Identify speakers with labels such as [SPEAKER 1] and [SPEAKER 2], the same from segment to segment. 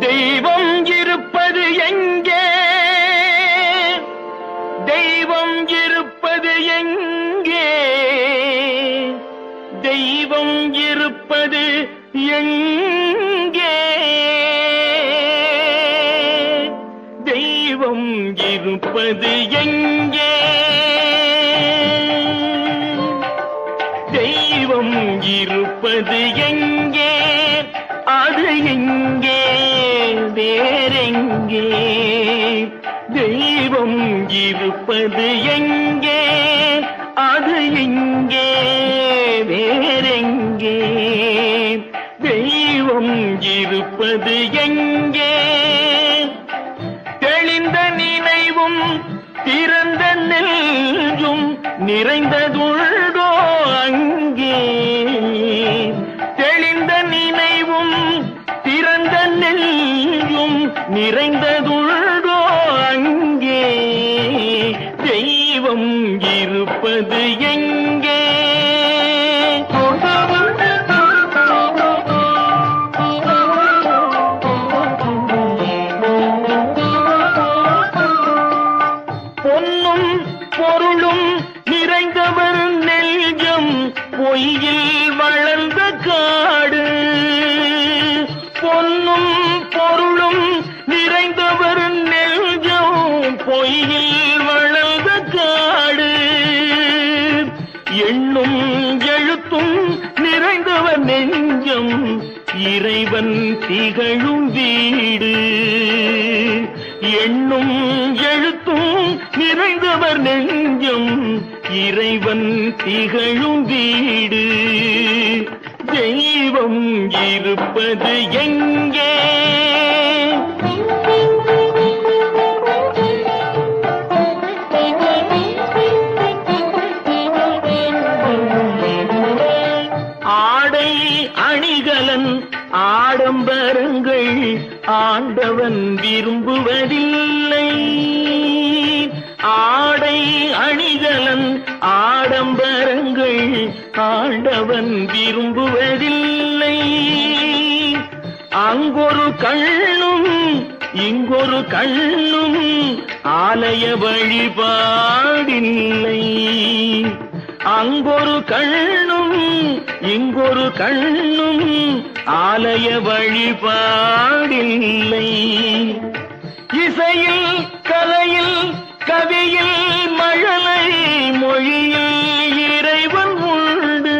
[SPEAKER 1] தெய்வம் இருப்பது எங்கே? தெய்வம் இருப்பது எங்கே? தெய்வம் இருப்பது எங்கே? தெய்வம் இருப்பது எங்கே? தெய்வம் இருப்பது எங்கே? அது எங்கே? வேறெங்கே? தெய்வம் இருப்பது எங்கே? அது எங்கே? வேறெங்கே? தெய்வம் இருப்பது எங்கே? தெளிந்த நினைவும் திறந்த நெஞ்சும் நிறைந்ததுள்ளோ அங்கே? தெளிந்த நினைவும் திறந்த நெஞ்சும் நிறைந்ததுள்ளோ அங்கே? தெய்வம் இருப்பது எங்கே? பொன்னும் பொருளும் நிறைந்தவர் நெஞ்சம் பொய்யில் வளர்ந்த காடு. பொன்னும் பொருளும் நிறைந்தவர் நெஞ்சம் பொய்யில் வளர்ந்த காடு. எண்ணும் எழுத்தும் நிறைந்தவர் நெஞ்சம் இறைவன் திகழும் வீடு. எண்ணும் எழுத்தும் நிறைந்தவர் நெஞ்சம் இறைவன் திகழும் வீடு. தெய்வம் இருப்பது எங்கே? ஆடை அணிகலன் ஆடம்பரங்கள் ஆண்டவன் விரும்புவதில்லை. ஆடை அணிகலன் ஆடம்பரங்கள் ஆண்டவன் விரும்புவதில்லை. அங்கொரு கண்ணும் இங்கொரு கண்ணும் ஆலய வழிபாடில்லை. அங்கொரு கண்ணும் இங்கொரு கண்ணும் ஆலய வழிபாடில்லை. இசையில் கலையில் கவியில் மழலை மொழியில் இறைவன் உண்டு.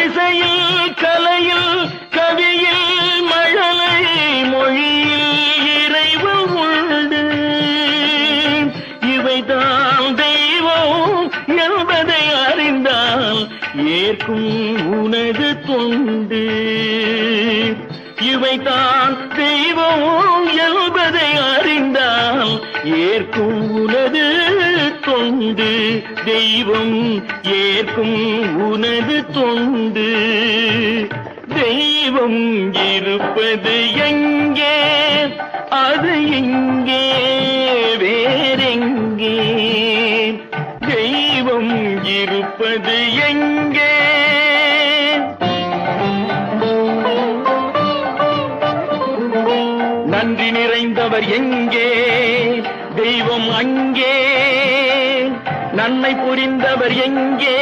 [SPEAKER 1] இசையில் கலையில் கவியில் மழலை மொழியில் இறைவன் உண்டு. இவைதான் தெய்வம் என்பதை அறிந்தால் ஏற்கும் உனது தொண்டு. இவைதான் தெய்வம் என்பதை அறிந்தால் ஏற்கும் உனது தொண்டு. தெய்வம் ஏற்கும் உனது தொண்டு. தெய்வம் இருப்பது எங்கே? அது எங்கே? வேறெங்கே? தெய்வம் இருப்பது எங்கே? நன்றி நிறைந்தவர் எங்கே? தெய்வம் அங்கே. நன்மை புரிந்தவர் எங்கே?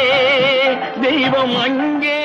[SPEAKER 1] தெய்வம் அங்கே.